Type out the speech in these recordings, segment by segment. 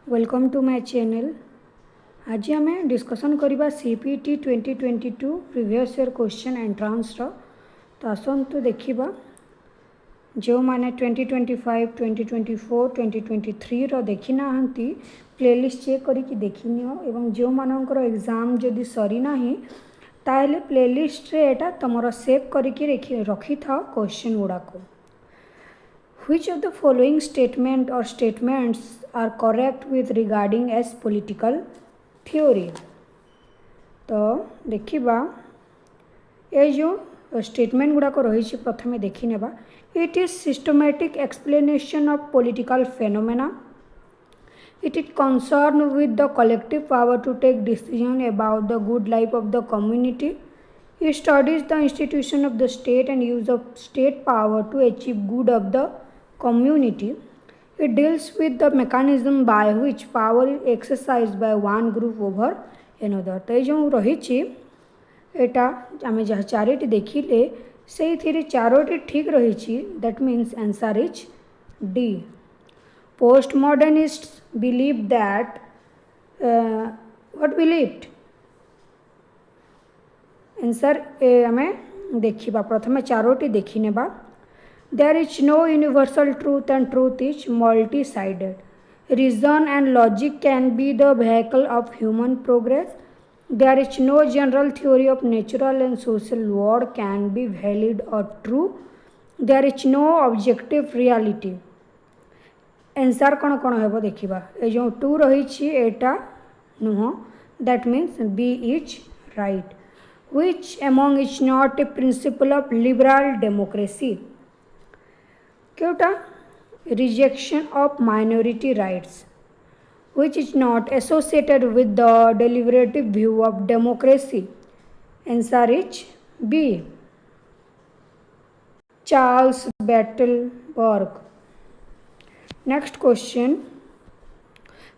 Welcome to my channel. आज आम discussion करवा CPT 2022 previous year question entrance तो आसतु देखा जो मैंने 2025 2024 2023 देखी ना प्लेलिस्ट चेक करके देखी नियो एवं जो मानकर एग्जाम जदि सरी ना ताहले प्लेलिस्ट रे एटा तुमर सेव करके रखी था question गुड़ाक। Which of the following statement or statements are correct with regarding as political theory? तो देखिबा ये जो स्टेटमेंट गुड़ाक रही प्रथमे देखी नेबा। It is systematic explanation of political phenomena. It is concern with the collective power to take decision about the good life of the community. It studies the institution of the state and use of state power to achieve good of the community. It deals with the mechanism by which power is exercised by one group over another. तो ये जो रही एटा आम जहाँ चारोटी देखिले से चारोटी ठीक रही that means answer is D. Post modernists believe that what believed answer आम देखा प्रथम चारोटी देखी नेबा. There is no universal truth and truth is multi-sided. Reason and logic can be the vehicle of human progress. There is no general theory of natural and social world can be valid or true. There is no objective reality. Answer कौन कौन है देखा ये जो to रही एटा नुह that means B is right. Which among is not a principle of liberal democracy? क्योंटा rejection of minority rights which is not associated with the deliberative view of democracy. Answer is B. Charles Babbage. Next question.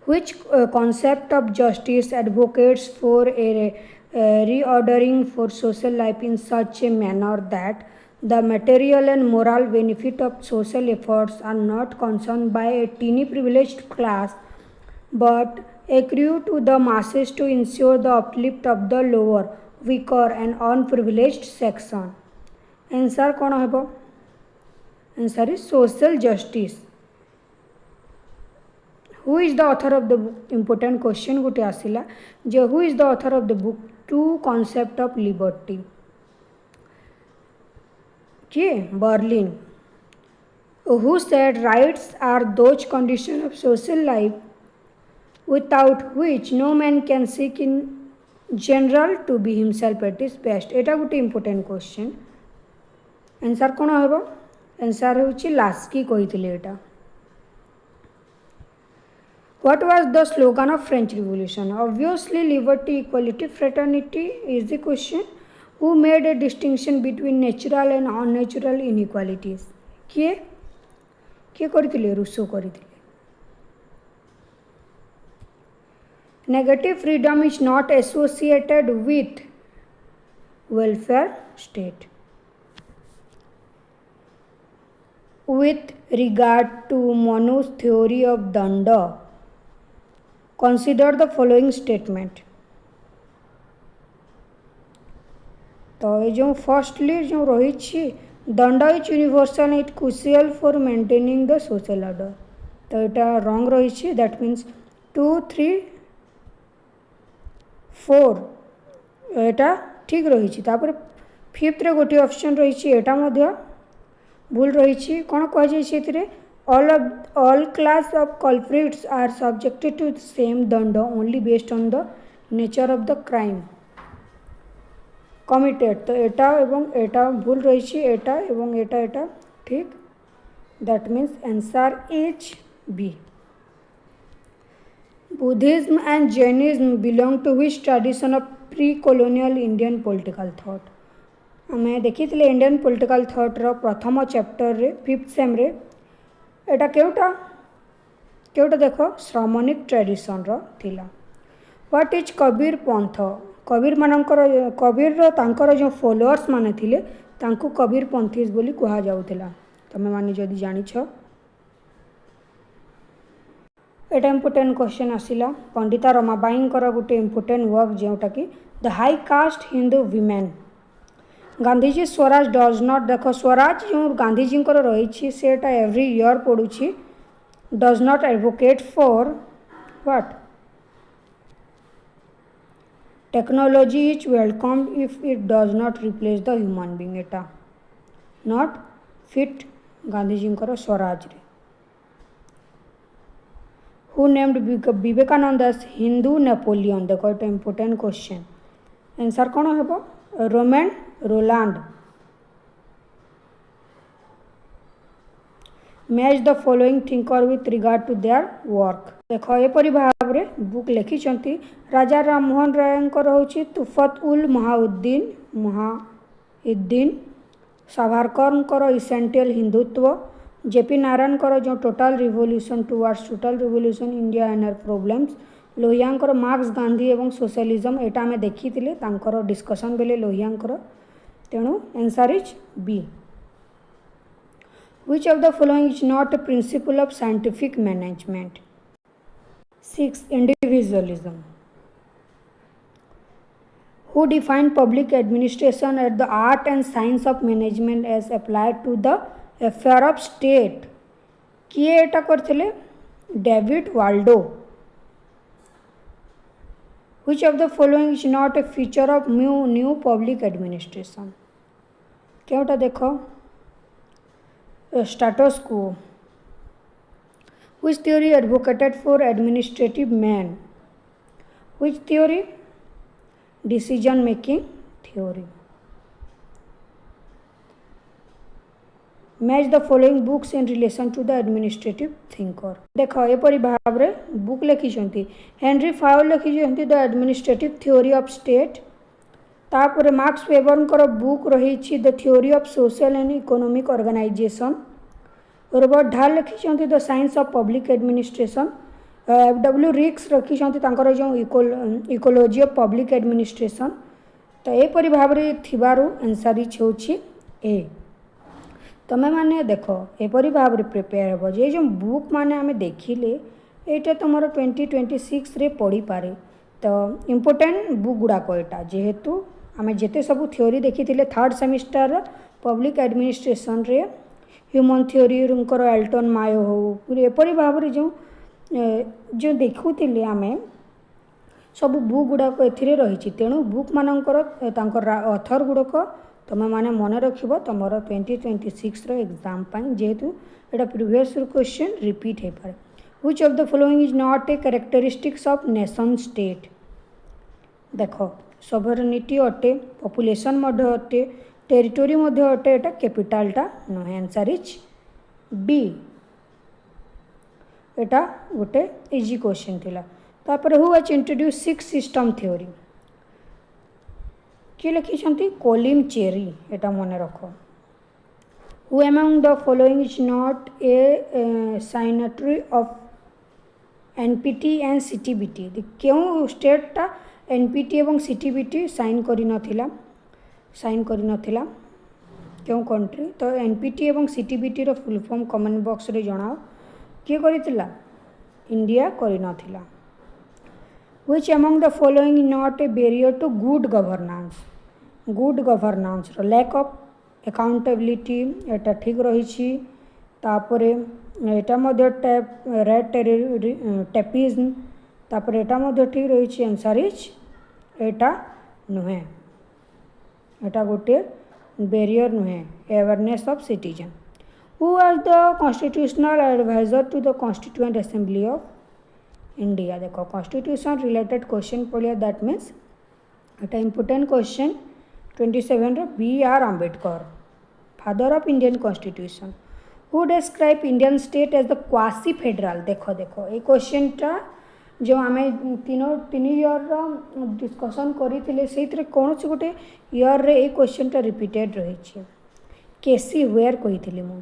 Which concept of justice advocates for a reordering for social life in such a manner that the material and moral benefit of social efforts are not concerned by a teeny privileged class but accrue to the masses to ensure the uplift of the lower, weaker and unprivileged section? Answer कौन है? Answer is social justice. Who is the author of the book? Important question गोटे आसिला जो who is the author of the book Two Concept of Liberty? Berlin. Who said rights are those conditions of social life without which no man can seek in general to be himself at his best? एटा गोटे important question. Answer कौन है? Answer हूँ Laski कही एटा. What was the slogan of French Revolution? Obviously, liberty, equality, fraternity is the question. Who made a distinction between natural and unnatural inequalities? किए करथिले? Rousseau करथिले. Negative freedom is not associated with welfare state. With regard to Manu's theory of danda, consider the following statement. तो ये जो firstly जो रही दंड is universal it crucial for maintaining the social order. तो यहाँ रंग रही दैट मीन्स 2 3 4 एटा ठीक रही. फिफ्थ रे गोटे ऑप्शन रही एटा भूल रही. कौन कहुए all class of culprits are subjected to the same danda only based on the nature of the crime committed. तो एटा एवं एटा भूल रही एटा एवं एटा एटा ठीक. That means answer is B. Buddhism and Jainism belong to which tradition of pre colonial Indian political thought? आम देखी इंडियन पॉलिटिकल थॉट रो प्रथम चैप्टर रे 5th सेम रे एटा केउटा देख श्रमणिक ट्रेडिशन रो थिला. What is Kabir Panth? कबीर मानकर कबीर तांकर जो फॉलोअर्स माने थिले तांको कबीर पंथीज बोली कहा जाउथिला. तमे माने जदि जानिछ एटा इम्पोर्टेंट क्वेश्चन आसिला पंडिता रमाबाई गोटे इम्पोर्टेंट वर्क जोटा कि the high caste Hindu women Gandhiji swaraj does not देख स्वराज जो गांधीजी रही सेटा एवरी ईयर पड़ुछि does not advocate for what technology is welcome if it does not replace the human being एटा नॉट फिट गांधीजी स्वराज रे who named Vivekananda as Hindu Napoleon देखो ये इम्पोर्टेंट क्वेश्चन आंसर कौन हेबो Roman Rolland match the following thinker with regard to their work देख एपरी भाव रे बुक लिखिछंती राजा राममोहन राय हूँ तुफत उल महाउद्दीन सावरकर इसेंशियल हिंदुत्व जेपी नारायण जो total revolution towards total revolution India and her problems लोहियांकर मार्क्स गांधी एवं सोशलिज्म एटा आम देखी डिस्कसन बेले लोहियांकर तेणु answer is B which of the following is not a principle of scientific management 6 individualism who defined public administration as the art and science of management as applied to the affair of state किए एटा करथिले David Waldo which of the following is not a feature of new public administration केउटा देखो status quo which theory advocated for administrative man which theory decision making theory match the following books in relation to the administrative thinker देख एपरी भाव रे book लिखिछंती Henri Fayol लिखिछंती the administrative theory of state तापर Max वेबरनकर book रही the theory of social and economic organisation Robert Dahl लिखिछंती the science of public administration W Riggs रखिछंती तांकर जो इकोलॉजी ऑफ पब्लिक एडमिनिस्ट्रेशन तो एपरी भाव रे थिबारु आंसर इच होछि ए तमें माने देख एपरी भाव रे प्रिपेयर हो जे जो बुक माने आमे देखिले एटा तुम 2026 रे पढ़ी पारे तो इम्पोर्टेंट बुक गुड़ाक एटा जेहेतु आमे जेते सब थ्योरी देखी थर्ड सेमिस्टर पब्लिक एडमिनिस्ट्रेशन रे ह्यूमन थ्योरी रुंकर एल्टन मायो हो पूरी एपरी भाव रे जो देखुतिले आमे सब बुक गुड़ाक एथिरे रही तेणु बुक मानकर तांकर ऑथर गुड़ाक तुम्हें माने मन रखिब तुम 2026 एग्जाम जेहेतु एटा प्रीवियस क्वेश्चन रिपीट हो पारे which of the following is not A characteristics of nation state देख सॉवरेनिटी अटे पॉपुलेशन अटे टेरिटोरी अटे एटा कैपिटलटा नुहे आंसर इज बी एटा गोटे इजी क्वेश्चन थिला तापर who has introduce 6 system theory किए लिखिं कोलिम चेरी एटा मन रख who among the following is not a signatory of NPT and CTBT क्यों स्टेटा एनपीटी एवं सीटीबीटी साइन करिनथिला क्यों कंट्री तो एनपीटी एवं सीटीबीटी रो फुल फॉर्म कमेंट बॉक्स रे जणाओ किए करिथिला इंडिया करिनथिला which among the following is not a barrier to good governance lack of accountability एटा ठीक रही तापरे एटा मध्य रेड टेपिज्म तापरे एटा मध्य ठीक रही आंसर इज एटा नुहे एटा गोटे बैरियर नुहे awareness of citizen who was the constitutional adviser to the constituent assembly of India देखो कॉन्स्टिट्यूशन रिलेटेड क्वेश्चन पढ़िया दैट मीन्स एटा important question 27 B R Ambedkar father of Indian constitution who describe Indian state as the quasi federal देखो ये क्वेश्चनटा जो आम तीन year discussion करते कौन से गोटे ईयर रे ये क्वेश्चनटा रिपीटेड रही केसी वेयर कही मु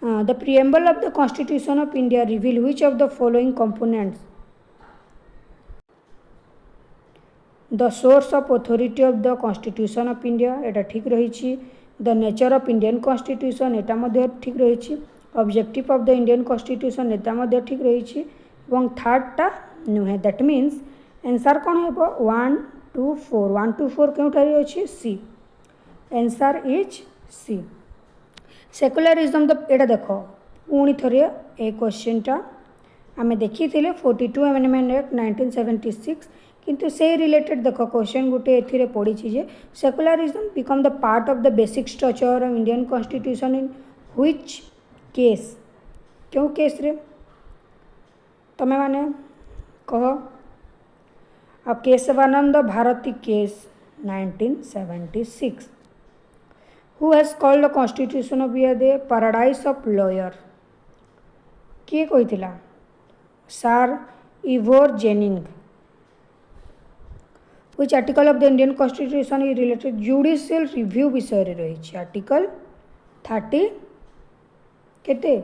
the preamble of the Constitution of India reveal which of the following components the source of authority of the Constitution of India एटा ठीक रही the nature of Indian Constitution एटा मध्य ठीक रही objective of the Indian constitution एटा मध्य ठीक रही और थर्डटा नुहे that means answer कौन है 1 2 4 1 2 4 क्योंठारे अच्छी सी आंसर इज सी सेक्युलरिज्म द एटा देख पुणी थरे ए क्वेश्चनटा आम देखी 42 अमेंडमेंट एक्ट 1976 किंतु से रिलेटेड देख क्वेश्चन गोटे ए पड़ी जे secularism become the part of the basic structure of Indian constitution in which case क्यों केस रे तमें माने कह अब Kesavananda Bharati case 1976 who has called the constitution of India the paradise of lawyer किए कही sir Ivor Jennings which article of the Indian constitution is related judicial review विषय रही आर्टिकल 30 केते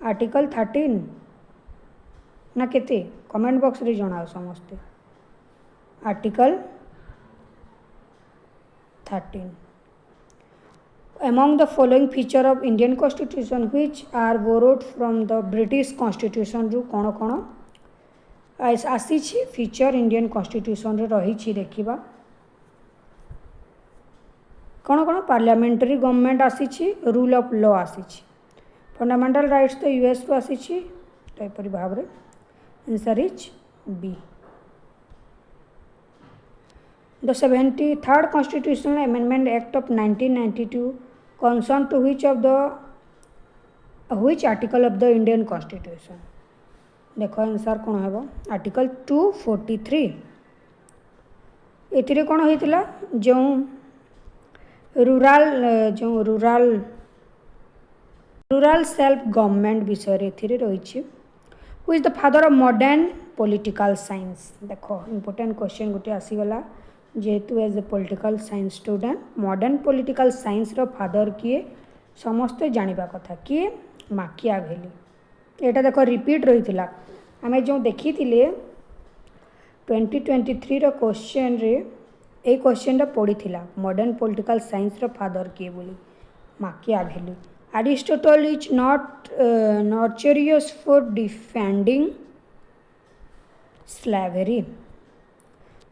आर्टिकल 13 ना केते कमेंट बॉक्स रे जणाओ समस्ते article 13 among the following feature of Indian constitution which are borrowed from the British constitution रू कौन कौन आसी फीचर इंडियन कॉन्स्टिट्यूशन रे रही देखा कौन कौन पार्लियामेंटरी गवर्नमेंट आसी रूल ऑफ लॉ आसी फंडामेंटल राइट्स तो यूएस रू आसी तो भाव में answer is B The 73rd Constitutional Amendment Act of 1992 concerned to which article of the Indian Constitution? देखो आंसर कौन है आर्टिकल 243 एथिरे कौन होइतिला जो रूरल सेल्फ गवर्नमेंट विषय रे एथिरे रही who is the father of modern political science देखो इंपोर्टेंट क्वेश्चन गोटे आसीगला जेहेतु as a political science student modern political science रो फादर किए समस्ते जानिबा कथा किए माकियाभेली एटा देखो रिपीट रही आम जो देखी 2023 रो क्वेश्चन रे ए क्वेश्चन पड़ी मॉडर्न पॉलिटिकल साइंस रो फादर किए बोली माकियाभेली Aristotle is not notorious for defending slavery.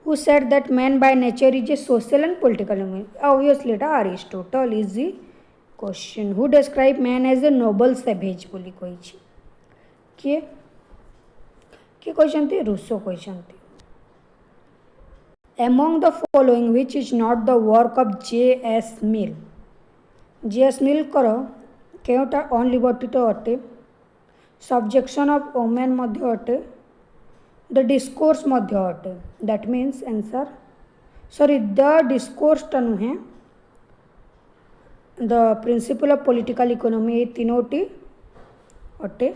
Who said that man by nature is a social and political being? Obviously, Aristotle is the question. Who described man as a noble savage? बोली कोई किए कहते Rousseau कहते among the following which is not the work of J.S. Mill? J.S. Mill करो केउटा अनलिबर्टित अटे subjection of women मध्य अटे the discourse मध्य अटे that means answer sorry the discourse टा नुहे the principle of political economy ये तीनोटी अटे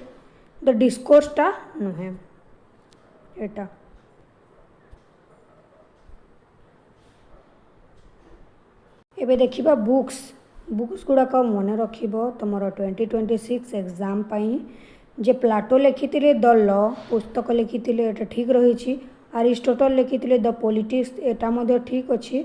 द डिस्कोर्स टा नुहे एटा एबे देखिबा बुक्स गुड़ाक मन रख तुम 2026 एग्जाम जे प्लाटो लिखी द लॉ पुस्तक लिखी ठीक रही अरिस्टोटल लिखी द पॉलिटिक्स एटा ठीक अच्छी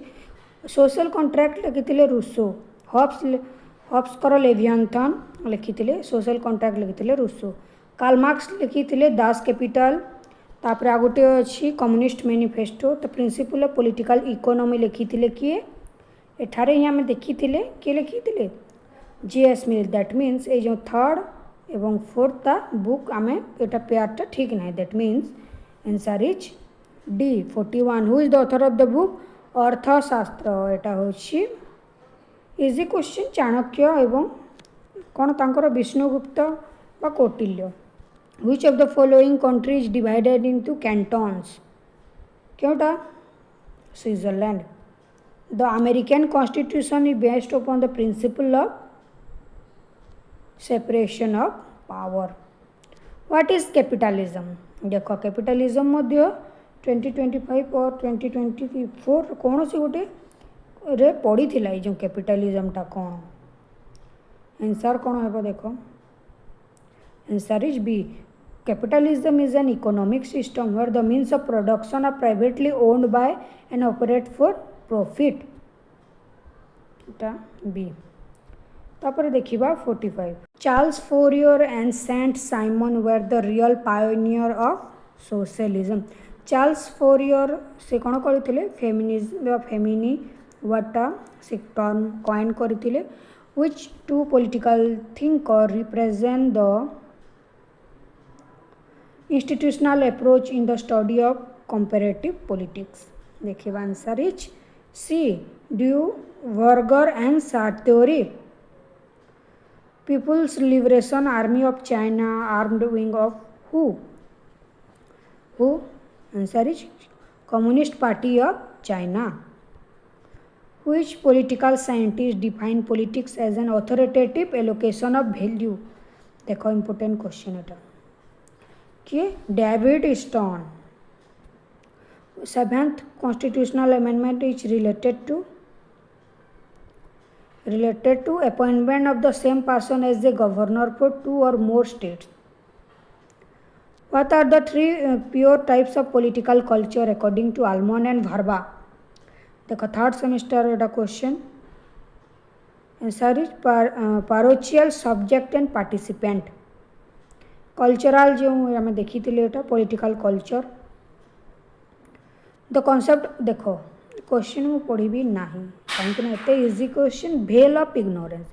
सोशल कॉन्ट्रैक्ट लिखी रूसो हॉब्सकर लेवियंथन लिखी सोशल कॉन्ट्रैक्ट लिखी रूसो कार्ल मार्क्स लिखी दास कैपिटल तापर आ गोटे अच्छी कम्युनिस्ट मैनिफेस्टो तो प्रिंसिपल ऑफ पॉलिटिकल इकोनॉमी लिखी किए एठारे ही आम देखी किए लिखी J.S. मिल दैट मीन्स ये जो थर्ड एवं फोर्था बुक आम एटा पेयरटा ठीक ना that means answer is D 41 who is the author of the book अर्थशास्त्र एटा होछि इजी क्वेश्चन चाणक्य एवं कौन तांकर विष्णुगुप्त बा Kautilya which of the following country is divided into cantons क्योंटा Switzerland The American Constitution is based upon the principle of separation of power. What is capitalism? देखो capitalism मध्य 2025 और 2024 कौन सी गोटे रे पड़ी थिला जो कैपिटलिज्म टा कौन आंसर कौन है देखो answer is B Capitalism is an economic system where the means of production are privately owned by and operate for profit. बी तापर देखिबा 45 Charles Fourier and Saint Simon were the real pioneer of socialism Charles Fourier से कौन करते feminism फेमिनी वाटा से term coin करते which two political thinker represent the institutional approach in the study of comparative politics देखिए answer is C Duverger and Sartori people's liberation army of China armed wing of who answer is communist party of China which political scientist define politics as an authoritative allocation of value देखो important question एटा किए David stone seventh constitutional amendment is related to appointment of the same person as the governor for 2 or more states what are the three pure types of political culture according to Almond and Verba देखो third semester एटा question answer is parochial subject and participant cultural जो आम देखी एटा political culture the concept देखो क्वेश्चन मु पढ़ी ना कहीं एत easy question veil of ignorance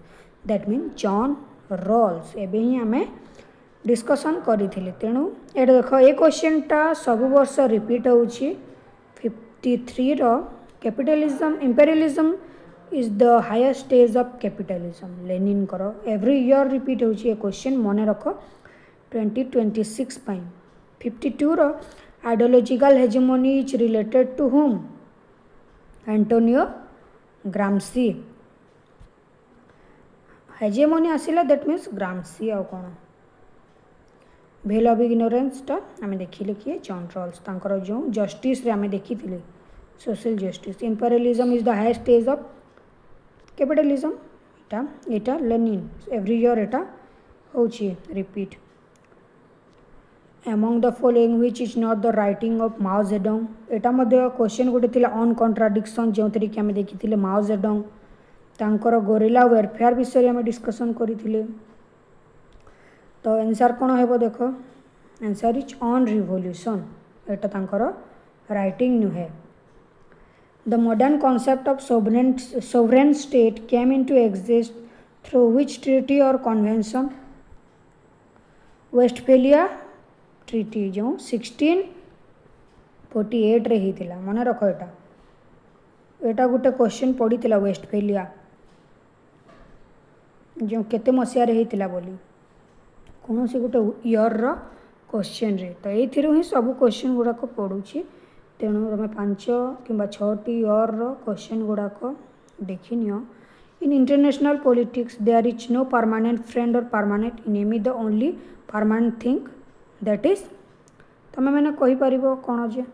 that mean John Rawls एबे ही आम डिस्कसन करी तेणु ये देख ये क्वेश्चनटा सब वर्ष रिपीट होची 53 रो capitalism imperialism is the highest stage of capitalism Lenin करो एवरी ईयर रिपीट होची क्वेश्चन मन रख 2026 पाई 52 रो ideological hegemony is related to whom Antonio Gramsci hegemony आसिला दैट मीन्स ग्राम्सी आ कौन भेल ऑफ इग्नोरेंस टा आम देखिले किए जॉन रॉल्स तांकर जो जस्टिस रे आम देखी social justice imperialism is the highest stage of capitalism Etah Lenin every year एटा होची repeat among the following which is not the writing of Mao Zedong एटा मध्ये क्वेश्चन गोटे थिला ऑन कॉन्ट्राडिक्शन जो तरी कि आम देखी माओ जेडोंग तांकर गोरिल्ला वेलफेयर विषय आम डिस्कसन करथिले तो आंसर कौन हेबो देखो आंसर इज ऑन रिवोल्यूशन एटा तांकर राइटिंग नुहे the modern concept of sovereign state came into exist through which treaty or convention Westphalia treaty जो 1648 रे ही थिला मन रख एटा गोटे क्वेश्चन पड़ी थिला वेस्टफेलिया जो केते मसिया रे ही थिला बोली कौन से गोटे ईयर रो क्वेश्चन रे तो ये ही सब क्वेश्चन गुड़ाक पढ़ुची तेणु तुम 5 कि 6टी ईयर रो क्वेश्चन गुड़ाक देखि नियो in international politics there is no permanent friend or permanent enemy the only permanent thing that is तुम मैंने कही पारिबो कौन जे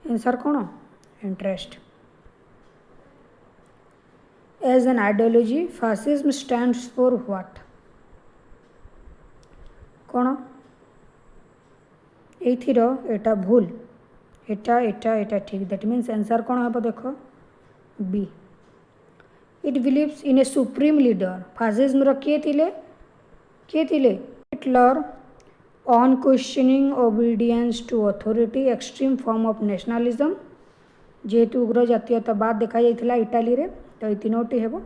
आंसर कौन interest as an ideology fascism stands for what कौन एथीर एटा भूल एटा एटा एटा ठीक दैट मीन्स आंसर कौन हम देख B it believes in a supreme leader fascism रो किए थिले Hitler unquestioning obedience to authority extreme form of nationalism जेहेतु उग्र जातीयतावाद देखा जाइथिला इटाली रे तो ये तीनोटी हेबो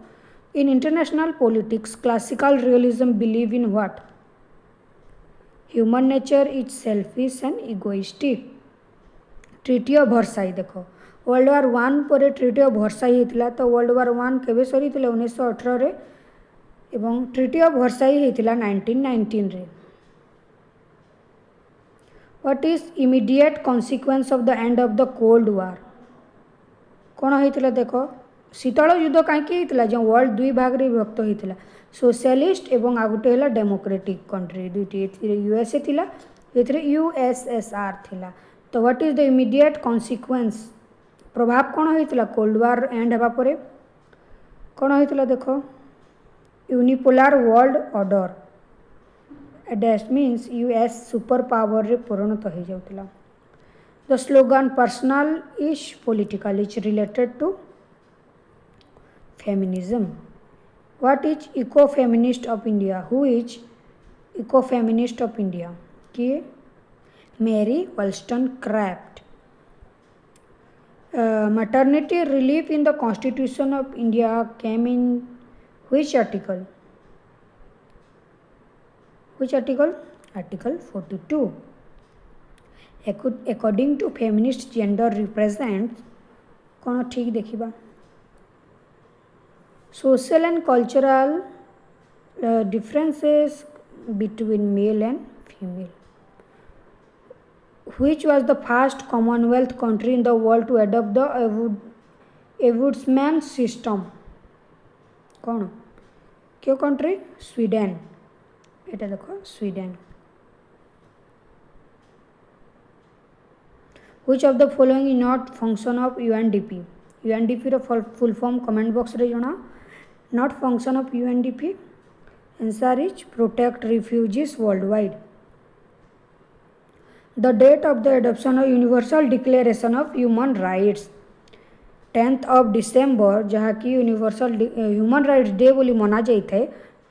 इन international politics classical realism believe in what human nature is selfish and egoistic treaty of Versailles देखो वर्ल्ड वार 1 पर ट्रीटी ऑफ वर्साई होता तो वर्ल्ड वार 1 केबे सरी 1918 रे एवं ट्रीटी ऑफ वर्साई होता 1919 रे what is immediate consequence of the end of the cold war कौन होता देखो शीतल युद्ध कहीं जो वर्ल्ड दुई भाग रे विभक्त होता सोशलिस्ट एवं आ गोटे है डेमोक्रेटिक कंट्री दुईटी यूएसए थिला ये यूएसएसआर थिला तो what is the immediate consequence प्रभाव कौन होता कोल्ड वार एंड हेबा परे कौन होता देखो unipolar world order that means US super power रे परिणत हो जाउतिला the slogan personal is political is related to feminism what is eco feminist of India? Who is eco feminist of India? किए? Mary wollstonecraft. Maternity relief in the Constitution of India came in which article? Which article? Article 42. According to feminist, gender represents कौन ठीक देखिबा social and cultural differences between male and female. Which was the first Commonwealth country in the world to adopt the Ombudsman system? कौन? क्यों country? Sweden. এটা देखो Sweden. Which of the following is not function of UNDP? UNDP रो full form comment box रे जणा. Not function of UNDP. Answer is protect refugees worldwide. The date of the adoption of Universal Declaration of Human Rights 10th of December जहाँकि universal human rights day बोली मना जाए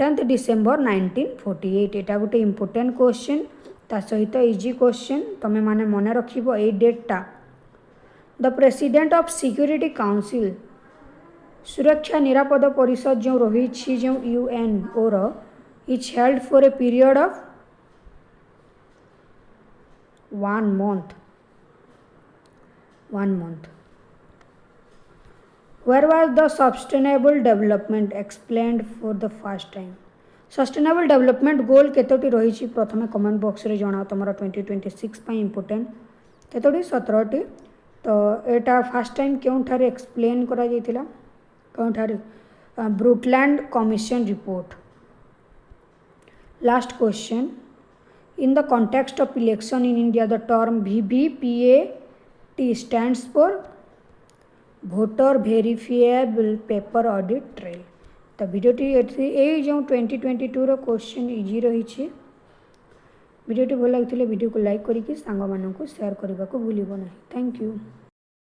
10th December 1948. एटा गोटे important question ता सहित easy question तमें माने मन रखिबो ए डेटटा. The president of security council सुरक्षा निरापद परिषद जो रही जो UNO रो is held for a period of 1 month. 1 month. Where was the sustainable development explained for the first time? Sustainable development goal केतोटी रही प्रथम कमेंट बॉक्स रे जणाओ तुम 2026 पाई इम्पोर्टेंट केतोटी 17टी. तो एटा फर्स्ट टाइम क्यों ठारे एक्सप्लेन करा जाइतिला क्यों ठारे Brundtland commission report. Last question. In the context of election in India, the term VVPAT stands for Voter Verifiable Paper Audit Trail. तो वीडियोटी ये जो 2022 रो क्वेश्चन इजी रही. वीडियोटी भल लगी वीडियो को लाइक करके सांग मानू शेयर करने को भूलिब ना. Thank you.